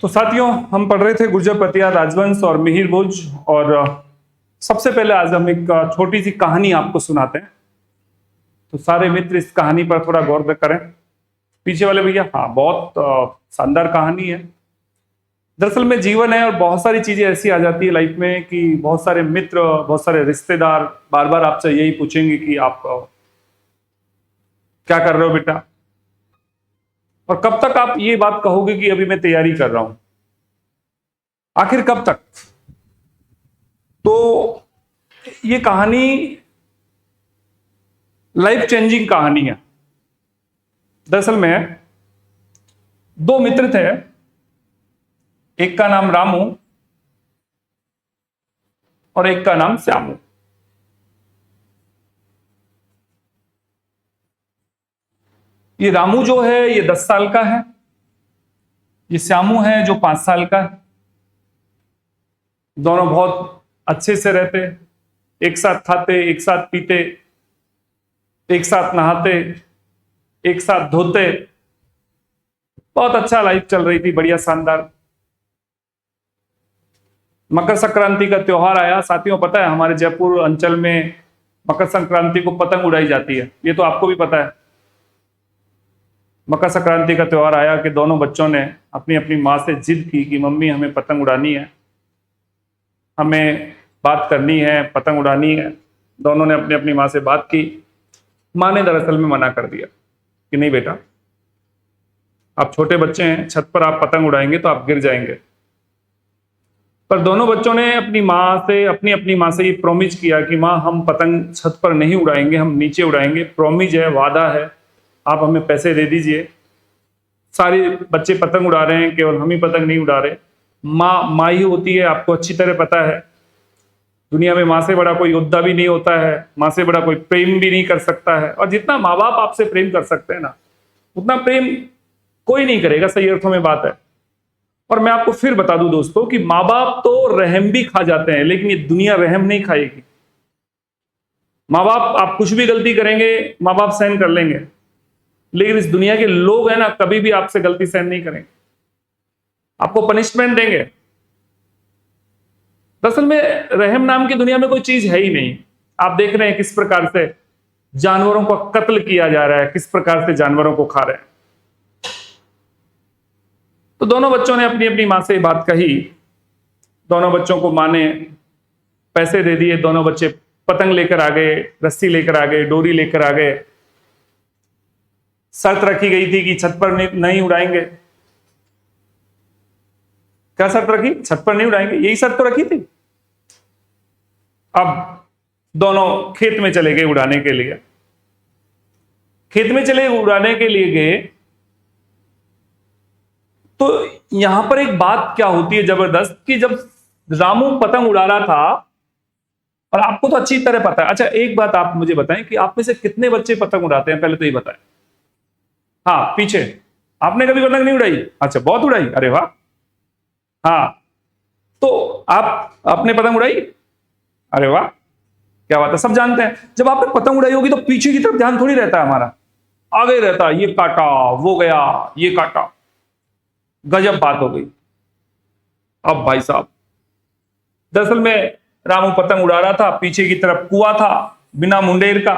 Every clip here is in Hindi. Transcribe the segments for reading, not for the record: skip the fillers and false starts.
तो साथियों, हम पढ़ रहे थे गुर्जर प्रतिहार राजवंश और मिहिर भोज। और सबसे पहले आज हम एक छोटी सी कहानी आपको सुनाते हैं। तो सारे मित्र इस कहानी पर थोड़ा गौर करें। पीछे वाले भैया, हाँ, बहुत शानदार कहानी है। दरअसल में जीवन है और बहुत सारी चीजें ऐसी आ जाती है लाइफ में कि बहुत सारे मित्र, बहुत सारे रिश्तेदार बार बार आपसे यही पूछेंगे कि आप क्या कर रहे हो बेटा, और कब तक आप ये बात कहोगे कि अभी मैं तैयारी कर रहा हूं। आखिर कब तक। तो ये कहानी लाइफ चेंजिंग कहानी है। दरअसल में दो मित्र थे, एक का नाम रामू और एक का नाम श्यामू। ये रामू जो है ये 10 साल का है, ये श्यामू है जो 5 साल का है। दोनों बहुत अच्छे से रहते, एक साथ खाते, एक साथ पीते, एक साथ नहाते, एक साथ धोते। बहुत अच्छा लाइफ चल रही थी, बढ़िया शानदार। मकर संक्रांति का त्योहार आया। साथियों, पता है हमारे जयपुर अंचल में मकर संक्रांति को पतंग उड़ाई जाती है, ये तो आपको भी पता है। मकर संक्रांति का त्योहार आया कि दोनों बच्चों ने अपनी अपनी माँ से जिद की कि मम्मी हमें पतंग उड़ानी है, हमें बात करनी है, पतंग उड़ानी है। दोनों ने अपनी अपनी माँ से बात की। माँ ने दरअसल में मना कर दिया कि नहीं बेटा, आप छोटे बच्चे हैं, छत पर आप पतंग उड़ाएंगे तो आप गिर जाएंगे। पर दोनों बच्चों ने अपनी अपनी माँ से ये प्रॉमिस किया कि माँ हम पतंग छत पर नहीं उड़ाएंगे, हम नीचे उड़ाएंगे। प्रॉमिस है, वादा है, आप हमें पैसे दे दीजिए। सारे बच्चे पतंग उड़ा रहे हैं, केवल हम ही पतंग नहीं उड़ा रहे। माँ ही होती है, आपको अच्छी तरह पता है। दुनिया में माँ से बड़ा कोई योद्धा भी नहीं होता है, माँ से बड़ा कोई प्रेम भी नहीं कर सकता है। और जितना माँ बाप आपसे प्रेम कर सकते हैं ना, उतना प्रेम कोई नहीं करेगा, सही अर्थों में बात है। और मैं आपको फिर बता दूं दोस्तों कि माँ बाप तो रहम भी खा जाते हैं, लेकिन ये दुनिया रहम नहीं खाएगी। माँ बाप, आप कुछ भी गलती करेंगे माँ बाप सहन कर लेंगे, लेकिन इस दुनिया के लोग हैं ना, कभी भी आपसे गलती सहन नहीं करेंगे, आपको पनिशमेंट देंगे। दरअसल में रहम नाम की दुनिया में कोई चीज है ही नहीं। आप देख रहे हैं किस प्रकार से जानवरों को कत्ल किया जा रहा है, किस प्रकार से जानवरों को खा रहे हैं। तो दोनों बच्चों ने अपनी अपनी माँ से बात कही। दोनों बच्चों को माँ ने पैसे दे दिए। दोनों बच्चे पतंग लेकर आ गए, रस्सी लेकर आ गए, डोरी लेकर आ गए। शर्त रखी गई थी कि छत पर नहीं उड़ाएंगे। क्या शर्त रखी? छत पर नहीं उड़ाएंगे, यही शर्त तो रखी थी। अब दोनों खेत में चले गए उड़ाने के लिए। खेत में चले उड़ाने के लिए गए तो यहां पर एक बात क्या होती है जबरदस्त, कि जब रामू पतंग उड़ा रहा था, और आपको तो अच्छी तरह पता है। अच्छा, एक बात आप मुझे बताएं कि आप में से कितने बच्चे पतंग उड़ाते हैं, पहले तो ये बताएं। हाँ, पीछे। आपने कभी पतंग नहीं उड़ाई? अच्छा, बहुत उड़ाई, अरे वाह। हाँ, तो आपने पतंग उड़ाई? अरे वाह, क्या बात है, सब जानते हैं। जब आपने पतंग उड़ाई होगी तो पीछे की तरफ ध्यान थोड़ी रहता है हमारा, आगे रहता है। ये काटा, वो गया, ये काटा, गजब बात हो गई। अब भाई साहब, दरअसल में रामू पतंग उड़ा रहा था, पीछे की तरफ कुआं था बिना मुंडेर का।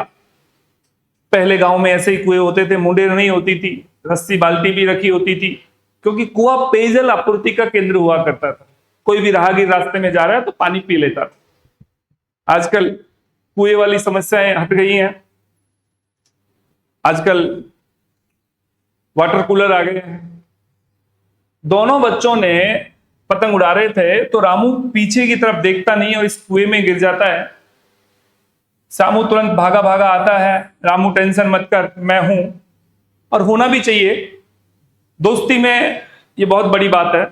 पहले गांव में ऐसे ही कुएं होते थे, मुंडेर नहीं होती थी, रस्सी बाल्टी भी रखी होती थी, क्योंकि कुआं पेयजल आपूर्ति का केंद्र हुआ करता था। कोई भी राहगीर रास्ते में जा रहा है तो पानी पी लेता था। आजकल कुएं वाली समस्याएं हट गई हैं, आजकल वाटर कूलर आ गए हैं। दोनों बच्चों ने पतंग उड़ा रहे थे तो रामू पीछे की तरफ देखता नहीं और इस कुएं में गिर जाता है। श्यामू तुरंत भागा भागा आता है, रामू टेंशन मत कर, मैं हूं। और होना भी चाहिए, दोस्ती में ये बहुत बड़ी बात है।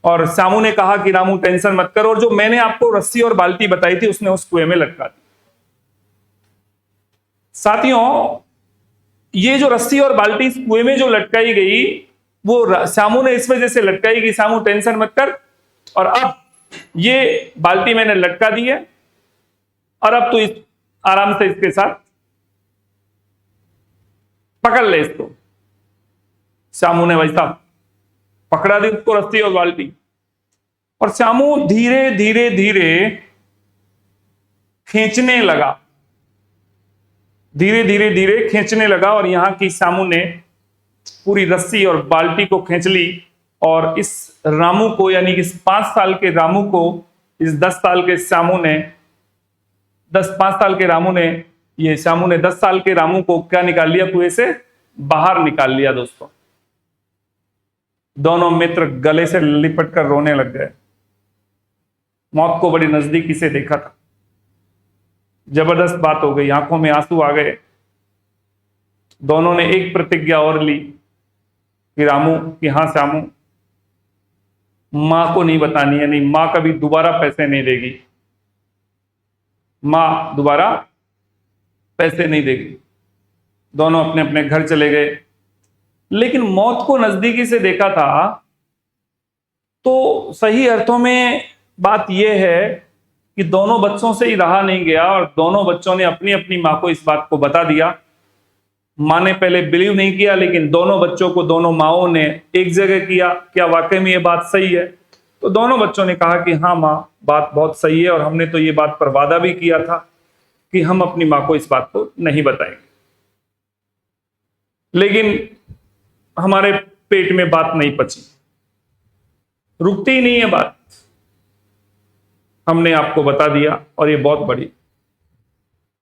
और श्यामू ने कहा कि रामू टेंशन मत कर, और जो मैंने आपको रस्सी और बाल्टी बताई थी उसने उस कुएं में लटका दी। साथियों, ये जो रस्सी और बाल्टी इस कुएं में जो लटकाई गई, वो श्यामू ने इस वजह से लटकाई कि श्यामू टेंशन मत कर, और अब ये बाल्टी मैंने लटका दी है, और अब तो आराम से इसके साथ पकड़ ले इसको। श्यामू ने भाई साहब पकड़ा दी उसको रस्सी और बाल्टी, और श्यामू धीरे धीरे धीरे खींचने लगा, धीरे धीरे धीरे खींचने लगा। और यहां की श्यामू ने पूरी रस्सी और बाल्टी को खींच ली, और इस रामू को, यानी कि इस 5 साल के रामू को, इस 10 साल के श्यामू ने, 5 साल के रामू ने, ये श्यामू ने 10 साल के रामू को क्या निकाल लिया, कुएं से बाहर निकाल लिया। दोस्तों, दोनों मित्र गले से लिपट कर रोने लग गए। मौत को बड़ी नजदीकी से देखा था। जबरदस्त बात हो गई, आंखों में आंसू आ गए। दोनों ने एक प्रतिज्ञा और ली कि रामू, कि हाँ श्यामू, मां को नहीं बतानी है, नहीं, मां कभी दोबारा पैसे नहीं देगी, मां दोबारा पैसे नहीं देगी। दोनों अपने अपने घर चले गए। लेकिन मौत को नजदीकी से देखा था तो सही अर्थों में बात यह है कि दोनों बच्चों से ही रहा नहीं गया, और दोनों बच्चों ने अपनी अपनी मां को इस बात को बता दिया। मां ने पहले बिलीव नहीं किया, लेकिन दोनों बच्चों को दोनों माओं ने एक जगह किया, क्या वाकई में ये बात सही है? तो दोनों बच्चों ने कहा कि हाँ मां, बात बहुत सही है, और हमने तो ये बात पर वादा भी किया था कि हम अपनी मां को इस बात को नहीं बताएंगे। लेकिन हमारे पेट में बात नहीं पची, रुकती ही नहीं है बात। हमने आपको बता दिया, और ये बहुत बड़ी।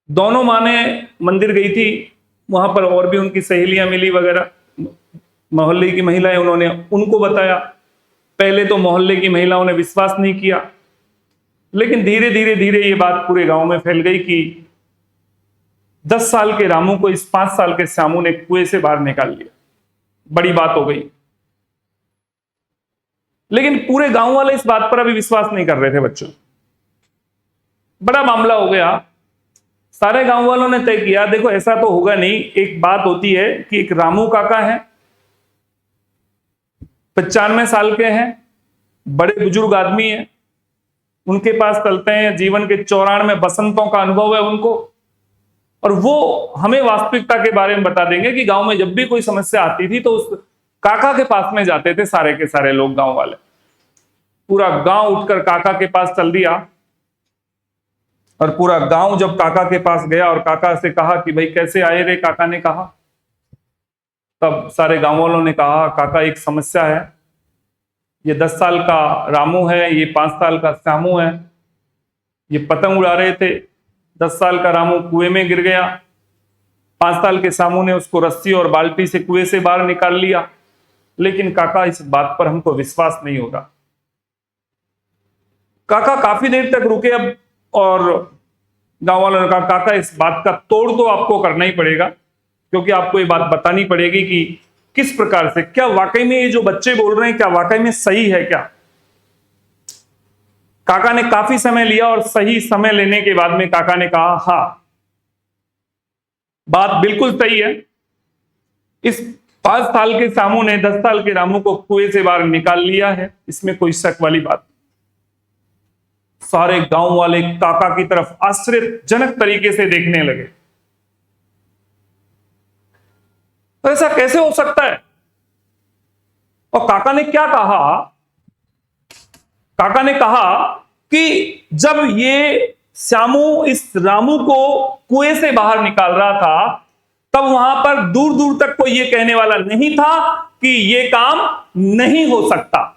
दोनों मां ने मंदिर गई थी, वहां पर और भी उनकी सहेलियां मिली वगैरह, मोहल्ले की महिलाएं, उन्होंने उनको बताया। पहले तो मोहल्ले की महिलाओं ने विश्वास नहीं किया, लेकिन धीरे धीरे धीरे ये बात पूरे गांव में फैल गई कि 10 साल के रामू को इस 5 साल के श्यामू ने कुएं से बाहर निकाल लिया। बड़ी बात हो गई। लेकिन पूरे गांव वाले इस बात पर अभी विश्वास नहीं कर रहे थे बच्चों। बड़ा मामला हो गया। सारे गांव वालों ने तय किया, देखो ऐसा तो होगा नहीं। एक बात होती है कि एक रामू काका है, 95 साल के हैं, बड़े बुजुर्ग आदमी हैं, उनके पास चलते हैं, जीवन के 94 बसंतों का अनुभव है उनको, और वो हमें वास्तविकता के बारे में बता देंगे कि गांव में जब भी कोई समस्या आती थी तो उस काका के पास में जाते थे सारे के सारे लोग, गांव वाले। पूरा गांव उठकर काका के पास चल दिया, और पूरा गांव जब काका के पास गया और काका से कहा कि भाई कैसे आए रे, काका ने कहा, तब सारे गांव वालों ने कहा काका एक समस्या है, ये 10 साल का रामू है, ये 5 साल का श्यामू है, ये पतंग उड़ा रहे थे। 10 साल का रामू कुएं में गिर गया, 5 साल के श्यामू ने उसको रस्सी और बाल्टी से कुएं से बाहर निकाल लिया। लेकिन काका इस बात पर हमको विश्वास नहीं होगा। काका काफी देर तक रुके अब, और गांव वालों ने कहा काका इस बात का तोड़ तो आपको करना ही पड़ेगा, क्योंकि आपको ये बात बतानी पड़ेगी कि किस प्रकार से, क्या वाकई में ये जो बच्चे बोल रहे हैं क्या वाकई में सही है क्या। काका ने काफी समय लिया, और सही समय लेने के बाद में काका ने कहा हाँ, बात बिल्कुल सही है। इस 5 साल के श्यामू ने 10 साल के रामू को कुएं से बाहर निकाल लिया है, इसमें कोई शक वाली बात नहीं। सारे गांव वाले काका की तरफ आश्चर्यजनक तरीके से देखने लगे। तो ऐसा कैसे हो सकता है? और काका ने क्या कहा? काका ने कहा कि जब ये श्यामू इस रामू को कुएं से बाहर निकाल रहा था, तब वहां पर दूर दूर तक कोई ये कहने वाला नहीं था कि ये काम नहीं हो सकता।